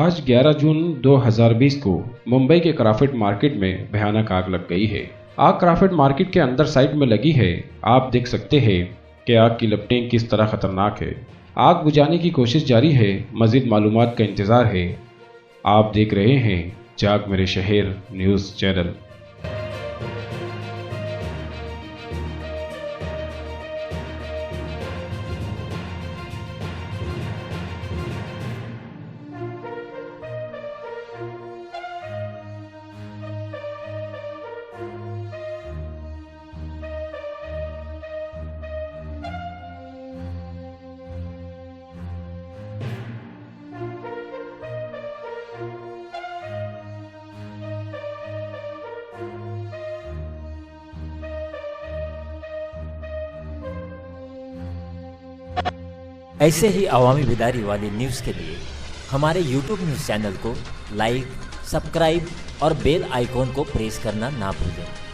आज 11 जून 2020 को मुंबई के क्राफिट मार्केट में भयानक आग लग गई है। आग क्राफिट मार्केट के अंदर साइड में लगी है। आप देख सकते हैं कि आग की लपटें किस तरह खतरनाक है। आग बुझाने की कोशिश जारी है, मजीद मालूमात का इंतजार है। आप देख रहे हैं जाग मेरे शहर न्यूज़ चैनल। ऐसे ही अवामी बेदारी वाली न्यूज़ के लिए हमारे YouTube न्यूज़ चैनल को लाइक, सब्सक्राइब और बेल आइकॉन को प्रेस करना ना भूलें।